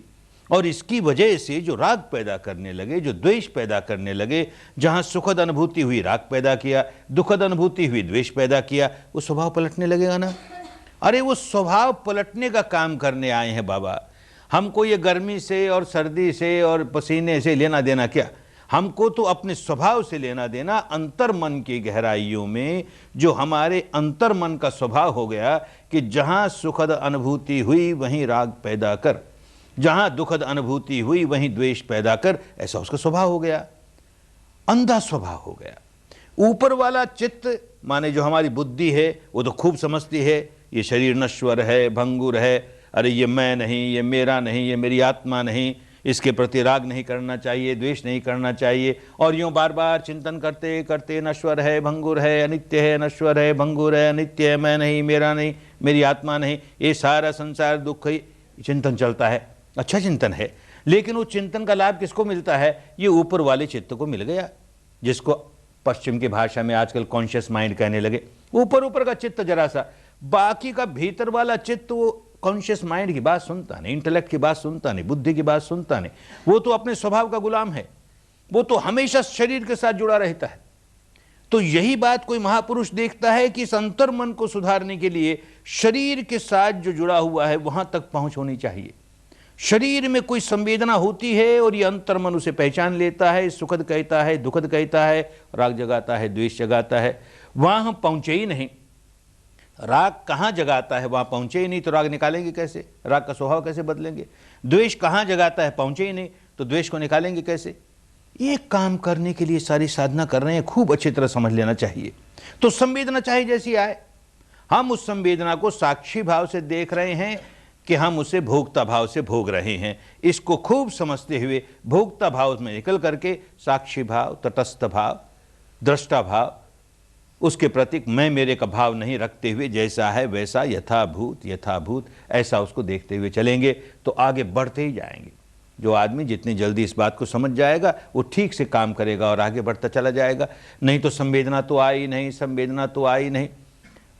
और इसकी वजह से जो राग पैदा करने लगे, जो द्वेष पैदा करने लगे, जहां सुखद अनुभूति हुई राग पैदा किया, दुखद अनुभूति हुई द्वेष पैदा किया, वो स्वभाव पलटने लगेगा ना। अरे वो स्वभाव पलटने का काम करने आए हैं बाबा। हमको ये गर्मी से और सर्दी से और पसीने से लेना देना क्या? हमको तो अपने स्वभाव से लेना देना। अंतर मन की गहराइयों में जो हमारे अंतर मन का स्वभाव हो गया कि जहां सुखद अनुभूति हुई वहीं राग पैदा कर, जहां दुखद अनुभूति हुई वहीं द्वेष पैदा कर, ऐसा उसका स्वभाव हो गया, अंधा स्वभाव हो गया। ऊपर वाला चित्त माने जो हमारी बुद्धि है वो तो खूब समझती है ये शरीर नश्वर है, भंगुर है, अरे ये मैं नहीं, ये मेरा नहीं, ये मेरी आत्मा नहीं, इसके प्रति राग नहीं करना चाहिए, द्वेष नहीं करना चाहिए। और यूं बार बार चिंतन करते करते नश्वर है, भंगुर है, अनित्य है, नश्वर है, भंगुर है, अनित्य है, मैं नहीं, मेरा नहीं, मेरी आत्मा नहीं, ये सारा संसार दुख ही चिंतन चलता है। अच्छा चिंतन है, लेकिन वो चिंतन का लाभ किसको मिलता है? ये ऊपर वाले चित्त को मिल गया, जिसको पश्चिम की भाषा में आजकल कॉन्शियस माइंड कहने लगे। ऊपर ऊपर का चित्त जरा सा, बाकी का भीतर वाला चित्त वो कॉन्शियस माइंड की बात सुनता नहीं, इंटेलेक्ट की बात सुनता नहीं, बुद्धि की बात सुनता नहीं। वो तो अपने स्वभाव का गुलाम है, वो तो हमेशा शरीर के साथ जुड़ा रहता है। तो यही बात कोई महापुरुष देखता है कि इस अंतर मन को सुधारने के लिए शरीर के साथ जो जुड़ा हुआ है वहां तक पहुंच होनी चाहिए। शरीर में कोई संवेदना होती है और ये अंतर मन उसे पहचान लेता है, सुखद कहता है, दुखद कहता है, राग जगाता है, द्वेष जगाता है, वहां हम पहुंचे ही नहीं। राग कहाँ जगाता है वहां पहुंचे ही नहीं तो राग निकालेंगे कैसे? राग का स्वभाव कैसे बदलेंगे? द्वेष कहाँ जगाता है, पहुंचे ही नहीं तो द्वेष को निकालेंगे कैसे? ये काम करने के लिए सारी साधना कर रहे हैं, खूब अच्छी तरह समझ लेना चाहिए। तो संवेदना चाहे जैसी आए, हम उस संवेदना को साक्षी भाव से देख रहे हैं कि हम उसे भोक्ता भाव से भोग रहे हैं। इसको खूब समझते हुए भोक्ता भाव में निकल करके साक्षी भाव, तटस्थ भाव, दृष्टा भाव, उसके प्रति मैं मेरे का भाव नहीं रखते हुए जैसा है वैसा यथाभूत यथाभूत ऐसा उसको देखते हुए चलेंगे तो आगे बढ़ते ही जाएंगे। जो आदमी जितनी जल्दी इस बात को समझ जाएगा वो ठीक से काम करेगा और आगे बढ़ता चला जाएगा। नहीं तो संवेदना तो आई नहीं, संवेदना तो आई नहीं।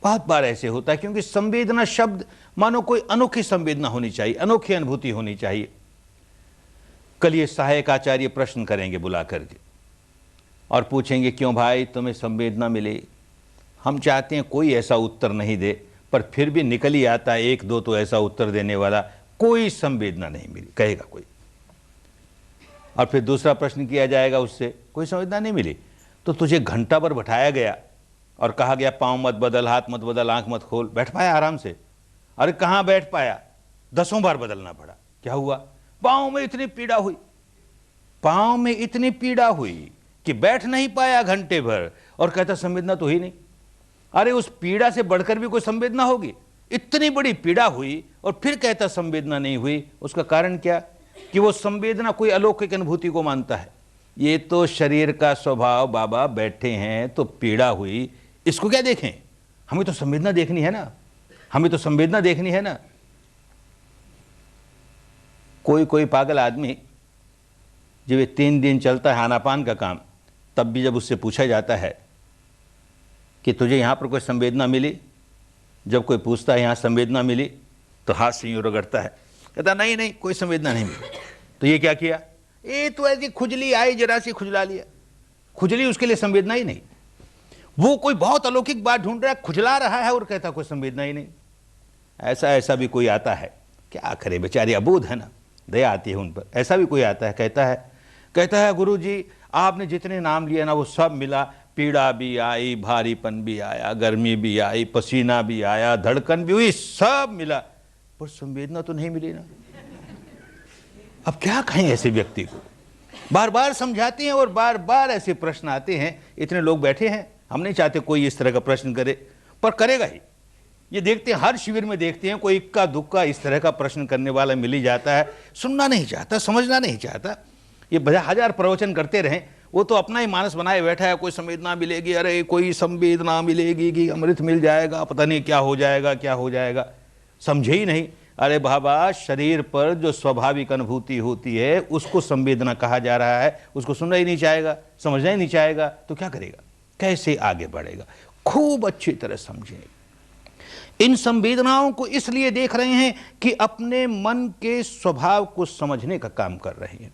बहुत बार ऐसे होता है क्योंकि संवेदना शब्द मानो कोई अनोखी संवेदना होनी चाहिए, अनोखी अनुभूति होनी चाहिए। कल ये सहायक आचार्य प्रश्न करेंगे बुला करके और पूछेंगे क्यों भाई तुम्हें संवेदना मिली? हम चाहते हैं कोई ऐसा उत्तर नहीं दे, पर फिर भी निकल ही आता है एक दो तो ऐसा उत्तर देने वाला, कोई संवेदना नहीं मिली कहेगा कोई। और फिर दूसरा प्रश्न किया जाएगा उससे, कोई संवेदना नहीं मिली तो तुझे घंटा भर बैठाया गया और कहा गया पाँव मत बदल, हाथ मत बदल, आंख मत खोल, बैठ पाया आराम से? अरे कहाँ बैठ पाया, 10 बार बदलना पड़ा। क्या हुआ? पाँव में इतनी पीड़ा हुई, पाँव में इतनी पीड़ा हुई कि बैठ नहीं पाया घंटे भर, और कहता संवेदना तो ही नहीं। अरे उस पीड़ा से बढ़कर भी कोई संवेदना होगी? इतनी बड़ी पीड़ा हुई और फिर कहता संवेदना नहीं हुई। उसका कारण क्या? कि वो संवेदना कोई अलौकिक अनुभूति को मानता है। ये तो शरीर का स्वभाव, बाबा बैठे हैं तो पीड़ा हुई, इसको क्या देखें? हमें तो संवेदना देखनी है ना। हमें तो संवेदना देखनी है ना। कोई कोई पागल आदमी जब ये 3 दिन चलता है आनापान का काम, तब भी जब उससे पूछा जाता है कि तुझे यहाँ पर कोई संवेदना मिली, जब कोई पूछता है यहाँ संवेदना मिली, तो हाथ से यूं रगड़ता है, कहता नहीं नहीं कोई संवेदना नहीं मिली। तो ये क्या किया, ये तो ऐसी खुजली आई, जरा सी खुजला लिया। खुजली उसके लिए संवेदना ही नहीं। वो कोई बहुत अलौकिक बात ढूंढ रहा है, खुजला रहा है और कहता कोई संवेदना ही नहीं। ऐसा भी कोई आता है, क्या करे बेचारे, अबोध है ना, दया आती है उन पर। ऐसा भी कोई आता है, कहता है गुरु जी आपने जितने नाम लिए ना वो सब मिला, पीड़ा भी आई, भारीपन भी आया, गर्मी भी आई, पसीना भी आया, धड़कन भी हुई, सब मिला, पर संवेदना तो नहीं मिली ना। अब क्या कहें ऐसे व्यक्ति को, बार बार समझाते हैं और बार बार ऐसे प्रश्न आते हैं। इतने लोग बैठे हैं, हम नहीं चाहते कोई इस तरह का प्रश्न करे, पर करेगा ही। ये देखते हैं हर शिविर में, देखते हैं कोई इक्का दुक्का इस तरह का प्रश्न करने वाला मिल ही जाता है। सुनना नहीं चाहता, समझना नहीं चाहता। ये 1000 प्रवचन करते रहें, वो तो अपना ही मानस बनाए बैठा है, कोई संवेदना मिलेगी, अरे कोई संवेदना मिलेगी कि अमृत मिल जाएगा, पता नहीं क्या हो जाएगा, समझे ही नहीं। अरे बाबा, शरीर पर जो स्वाभाविक अनुभूति होती है उसको संवेदना कहा जा रहा है, उसको सुनना ही नहीं चाहेगा, समझना ही नहीं चाहेगा, तो क्या करेगा, कैसे आगे बढ़ेगा। खूब अच्छी तरह समझें। इन संवेदनाओं को इसलिए देख रहे हैं कि अपने मन के स्वभाव को समझने का काम कर रहे हैं।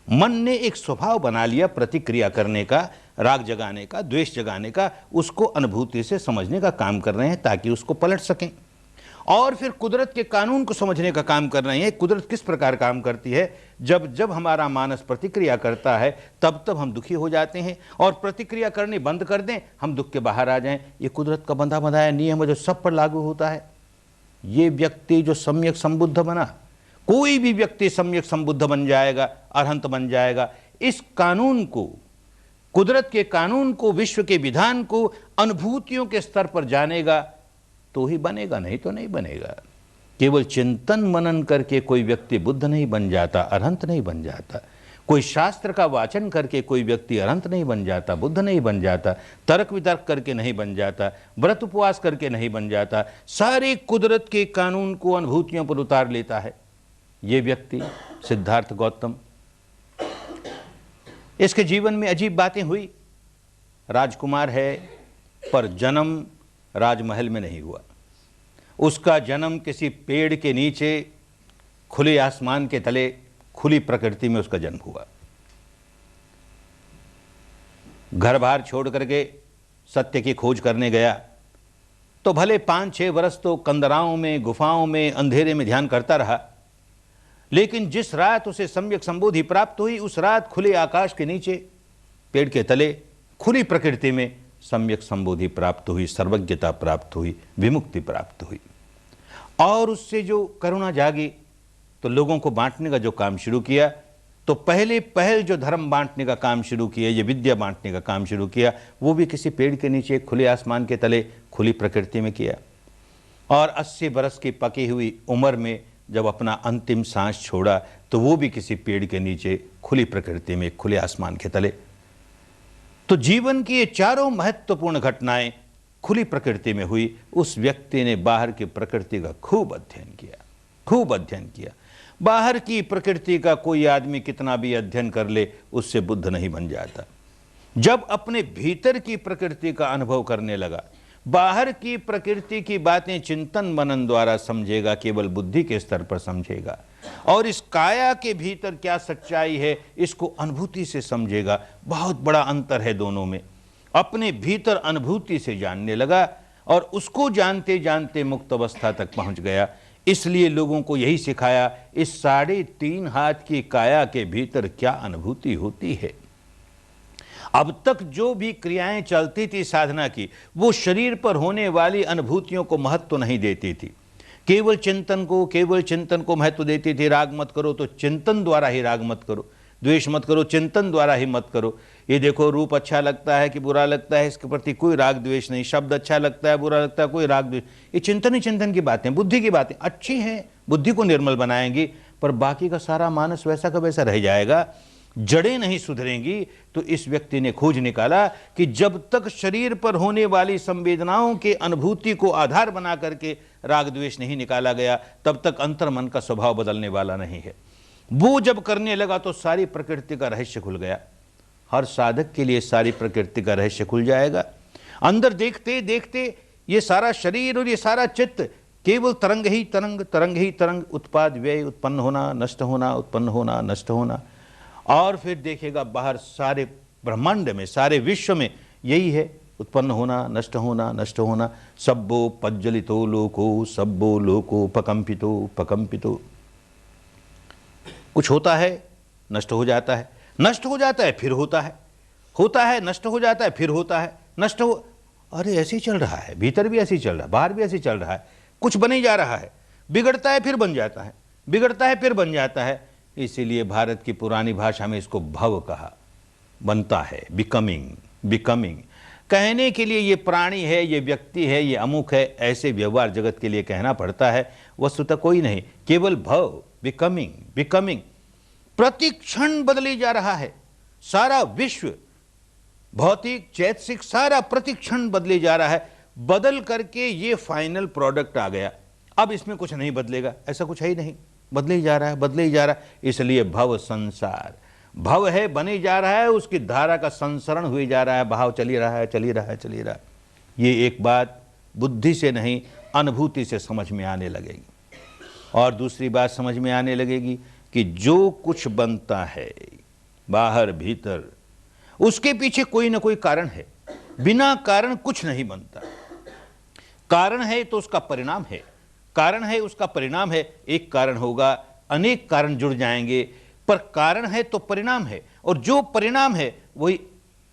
मन ने एक स्वभाव बना लिया प्रतिक्रिया करने का, राग जगाने का, द्वेष जगाने का, उसको अनुभूति से समझने का काम कर रहे हैं ताकि उसको पलट सकें। और फिर कुदरत के कानून को समझने का काम कर रहे हैं। कुदरत किस प्रकार काम करती है, जब जब हमारा मानस प्रतिक्रिया करता है तब तब हम दुखी हो जाते हैं, और प्रतिक्रिया करने बंद कर दें हम दुख के बाहर आ जाएं। ये कुदरत का बंधा बंधाया नियम है जो सब पर लागू होता है। ये व्यक्ति जो सम्यक संबुद्ध बना, कोई भी व्यक्ति सम्यक संबुद्ध बन जाएगा, अरहंत बन जाएगा। इस कानून को, कुदरत के कानून को, विश्व के विधान को अनुभूतियों के स्तर पर जानेगा तो ही बनेगा, नहीं तो नहीं बनेगा। केवल चिंतन मनन करके कोई व्यक्ति बुद्ध नहीं बन जाता, अरहंत नहीं बन जाता। कोई शास्त्र का वाचन करके कोई व्यक्ति अरहंत नहीं बन जाता, बुद्ध नहीं बन जाता। तर्क वितर्क करके नहीं बन जाता, व्रत उपवास करके नहीं बन जाता। सारे कुदरत के कानून को अनुभूतियों पर उतार लेता है ये व्यक्ति, सिद्धार्थ गौतम। इसके जीवन में अजीब बातें हुई। राजकुमार है, पर जन्म राजमहल में नहीं हुआ। उसका जन्म किसी पेड़ के नीचे, खुले आसमान के तले, खुली प्रकृति में उसका जन्म हुआ। घर बार छोड़ करके सत्य की खोज करने गया तो भले 5-6 वर्ष तो कंदराओं में, गुफाओं में, अंधेरे में ध्यान करता रहा, लेकिन जिस रात उसे सम्यक संबोधि प्राप्त हुई, उस रात खुले आकाश के नीचे, पेड़ के तले, खुली प्रकृति में सम्यक संबोधि प्राप्त हुई, सर्वज्ञता प्राप्त हुई, विमुक्ति प्राप्त हुई। और उससे जो करुणा जागी तो लोगों को बांटने का जो काम शुरू किया, तो पहल जो धर्म बांटने का काम शुरू किया, ये विद्या बांटने का काम शुरू किया, वो भी किसी पेड़ के नीचे, खुले आसमान के तले, खुली प्रकृति में किया। और 80 बरस की पकी हुई उम्र में जब अपना अंतिम सांस छोड़ा तो वो भी किसी पेड़ के नीचे, खुली प्रकृति में, खुले आसमान के तले। तो जीवन की ये चारों महत्वपूर्ण घटनाएं खुली प्रकृति में हुई। उस व्यक्ति ने बाहर की प्रकृति का खूब अध्ययन किया। बाहर की प्रकृति का कोई आदमी कितना भी अध्ययन कर ले, उससे बुद्ध नहीं बन जाता। जब अपने भीतर की प्रकृति का अनुभव करने लगा, बाहर की प्रकृति की बातें चिंतन मनन द्वारा समझेगा, केवल बुद्धि के स्तर पर समझेगा, और इस काया के भीतर क्या सच्चाई है इसको अनुभूति से समझेगा। बहुत बड़ा अंतर है दोनों में। अपने भीतर अनुभूति से जानने लगा और उसको जानते जानते मुक्त अवस्था तक पहुंच गया। इसलिए लोगों को यही सिखाया, इस 3.5 हाथ की काया के भीतर क्या अनुभूति होती है। अब तक जो भी क्रियाएं चलती थी साधना की, वो शरीर पर होने वाली अनुभूतियों को महत्व नहीं देती थी, केवल चिंतन को महत्व देती थी। राग मत करो तो चिंतन द्वारा ही राग मत करो, द्वेष मत करो चिंतन द्वारा ही मत करो। ये देखो रूप अच्छा लगता है कि बुरा लगता है, इसके प्रति कोई राग द्वेष नहीं। शब्द अच्छा लगता है, बुरा लगता है, कोई राग द्वेष। ये चिंतन ही चिंतन की बातें, बुद्धि की बातें अच्छी हैं, बुद्धि को निर्मल बनाएंगी, पर बाकी का सारा मानस वैसा का वैसा रह जाएगा। जड़ें नहीं सुधरेंगी, तो इस व्यक्ति ने खोज निकाला कि जब तक शरीर पर होने वाली संवेदनाओं के अनुभूति को आधार बना करके राग द्वेष नहीं निकाला गया, तब तक अंतर्मन का स्वभाव बदलने वाला नहीं है। वो जब करने लगा तो सारी प्रकृति का रहस्य खुल गया। हर साधक के लिए सारी प्रकृति का रहस्य खुल जाएगा। अंदर देखते देखते ये सारा शरीर और ये सारा चित्त केवल तरंग ही तरंग, तरंग ही तरंग, उत्पाद व्यय, उत्पन्न होना, नष्ट होना, उत्पन्न होना, नष्ट होना। और फिर देखेगा बाहर सारे ब्रह्मांड में, सारे विश्व में यही है, उत्पन्न होना, नष्ट होना, नष्ट होना। सब्बो पज्जलितो लोको, सब्बो लोको पकंपितो पकंपितो। कुछ होता है, नष्ट हो जाता है, नष्ट हो जाता है, फिर होता है, नष्ट हो जाता है, फिर होता है, नष्ट हो। अरे ऐसे ही चल रहा है, भीतर भी ऐसे ही चल रहा है, बाहर भी ऐसे ही चल रहा है। कुछ बने जा रहा है, बिगड़ता है फिर बन जाता है, बिगड़ता है फिर बन जाता है। इसीलिए भारत की पुरानी भाषा में इसको भव कहा, बनता है, बिकमिंग, बिकमिंग। कहने के लिए ये प्राणी है, ये व्यक्ति है, ये अमुक है, ऐसे व्यवहार जगत के लिए कहना पड़ता है। वस्तुतः कोई नहीं, केवल भव, बिकमिंग, बिकमिंग। प्रति क्षण बदले जा रहा है सारा विश्व, भौतिक चैतसिक सारा प्रति क्षण बदले जा रहा है। बदल करके ये फाइनल प्रोडक्ट आ गया। अब इसमें कुछ नहीं बदलेगा, ऐसा कुछ है ही नहीं, बदले ही जा रहा है, बदले ही जा रहा है। इसलिए भव संसार, भव है, बने जा रहा है, उसकी धारा का संसरण हुए जा रहा है, बहाव चली रहा है, चली रहा है, चली रहा है। ये एक बात बुद्धि से नहीं, अनुभूति से समझ में आने लगेगी। और दूसरी बात समझ में आने लगेगी कि जो कुछ बनता है बाहर भीतर, उसके पीछे कोई ना कोई कारण है। बिना कारण कुछ नहीं बनता। कारण है तो उसका परिणाम है, कारण है उसका परिणाम है। एक कारण होगा, अनेक कारण जुड़ जाएंगे, पर कारण है तो परिणाम है, और जो परिणाम है वही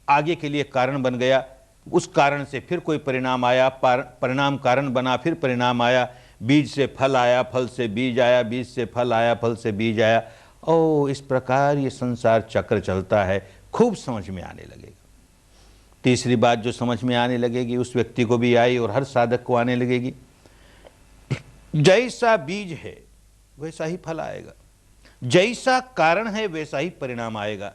आगे के लिए कारण बन गया। उस कारण से फिर कोई परिणाम आया, परिणाम कारण बना, फिर परिणाम आया, बीज से फल आया, फल से बीज आया, बीज से फल आया, फल से बीज आया। ओ, इस प्रकार ये संसार चक्र चलता है। खूब समझ में आने लगेगा। तीसरी बात जो समझ में आने लगेगी, उस व्यक्ति को भी आई और हर साधक को आने लगेगी, जैसा बीज है वैसा ही फल आएगा, जैसा कारण है वैसा ही परिणाम आएगा।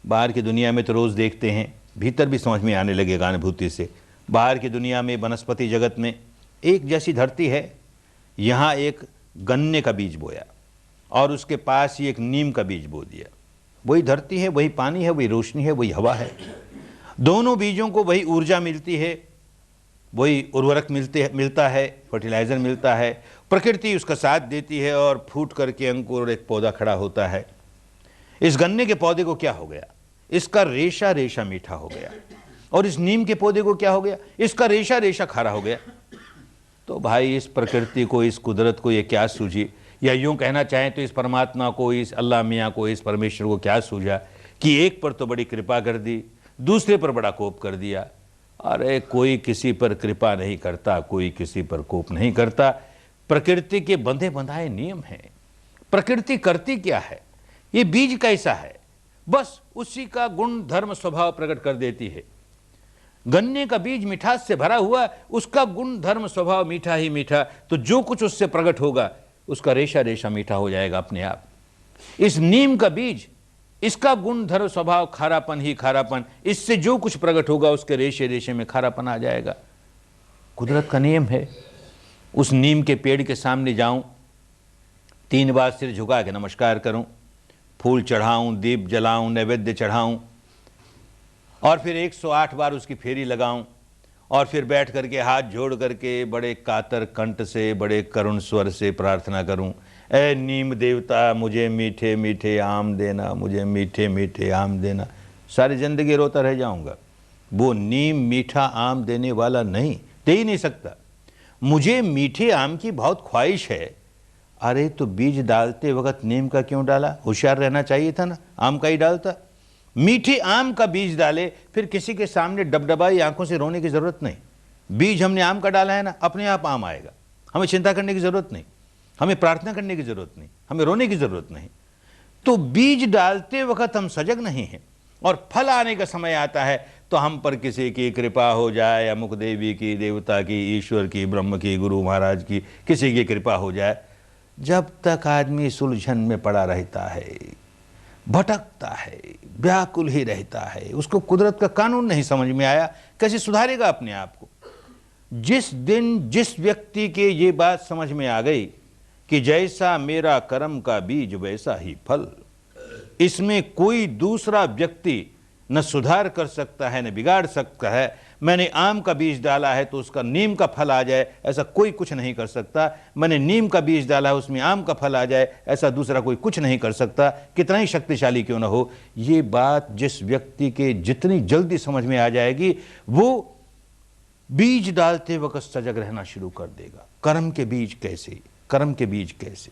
बाहर की दुनिया में तो रोज देखते हैं, भीतर भी समझ में आने लगेगा अनुभूति से। बाहर की दुनिया में, वनस्पति जगत में एक जैसी धरती है। यहां एक गन्ने का बीज बोया और उसके पास ही एक नीम का बीज बो दिया। वही धरती है, वही पानी है, वही रोशनी है, वही हवा है। दोनों बीजों को वही ऊर्जा मिलती है, वही उर्वरक मिलता है, फर्टिलाइजर मिलता है, प्रकृति उसका साथ देती है और फूट करके अंकुर और एक पौधा खड़ा होता है। इस गन्ने के पौधे को क्या हो गया? इसका रेशा रेशा मीठा हो गया। और इस नीम के पौधे को क्या हो गया? इसका रेशा रेशा खारा हो गया। तो भाई इस प्रकृति को, इस कुदरत को ये क्या सूझी, या यूं कहना चाहें तो इस परमात्मा को, इस अल्लाह मियाँ को, इस परमेश्वर को क्या सूझा कि एक पर तो बड़ी कृपा कर दी, दूसरे पर बड़ा कोप कर दिया। अरे कोई किसी पर कृपा नहीं करता, कोई किसी पर कोप नहीं करता। प्रकृति के बंधे बंधाए नियम हैं। प्रकृति करती क्या है? ये बीज कैसा है, बस उसी का गुण धर्म स्वभाव प्रकट कर देती है। गन्ने का बीज मिठास से भरा हुआ, उसका गुण धर्म स्वभाव मीठा ही मीठा, तो जो कुछ उससे प्रकट होगा उसका रेशा रेशा मीठा हो जाएगा अपने आप। इस नीम का बीज, इसका गुण धर्म स्वभाव खारापन ही खारापन, इससे जो कुछ प्रकट होगा उसके रेशे रेशे में खारापन आ जाएगा। कुदरत का नियम है। उस नीम के पेड़ के सामने जाऊं, 3 बार सिर झुका के नमस्कार करूं, फूल चढ़ाऊं, दीप जलाऊं, नैवेद्य चढ़ाऊं, और फिर 108 बार उसकी फेरी लगाऊं, और फिर बैठ करके हाथ जोड़ करके बड़े कातर कंठ से, बड़े करुण स्वर से प्रार्थना करूं, ऐ नीम देवता मुझे मीठे मीठे आम देना, मुझे मीठे मीठे आम देना। सारी जिंदगी रोता रह जाऊंगा। वो नीम मीठा आम देने वाला नहीं, दे ही नहीं सकता। मुझे मीठे आम की बहुत ख्वाहिश है। अरे तो बीज डालते वक्त नीम का क्यों डाला? होशियार रहना चाहिए था ना, आम का ही डालता। मीठे आम का बीज डाले, फिर किसी के सामने डबडबाई आंखों से रोने की जरूरत नहीं। बीज हमने आम का डाला है ना, अपने आप आम आएगा। हमें चिंता करने की जरूरत नहीं, हमें प्रार्थना करने की जरूरत नहीं, हमें रोने की जरूरत नहीं। तो बीज डालते वक्त हम सजग नहीं हैं, और फल आने का समय आता है तो हम पर किसी की कृपा हो जाए, अमुक देवी की, देवता की, ईश्वर की, ब्रह्म की, गुरु महाराज की, किसी की कृपा हो जाए। जब तक आदमी इस उलझन में पड़ा रहता है, भटकता है, व्याकुल ही रहता है, उसको कुदरत का कानून नहीं समझ में आया, कैसे सुधारेगा अपने आप को। जिस दिन जिस व्यक्ति के ये बात समझ में आ गई कि जैसा मेरा कर्म का बीज वैसा ही फल, इसमें कोई दूसरा व्यक्ति न सुधार कर सकता है न बिगाड़ सकता है। मैंने आम का बीज डाला है तो उसका नीम का फल आ जाए, ऐसा कोई कुछ नहीं कर सकता। मैंने नीम का बीज डाला है उसमें आम का फल आ जाए, ऐसा दूसरा कोई कुछ नहीं कर सकता, कितना ही शक्तिशाली क्यों न हो। ये बात जिस व्यक्ति के जितनी जल्दी समझ में आ जाएगी, वो बीज डालते वक्त सजग रहना शुरू कर देगा। कर्म के बीज कैसे, कर्म के बीज कैसे।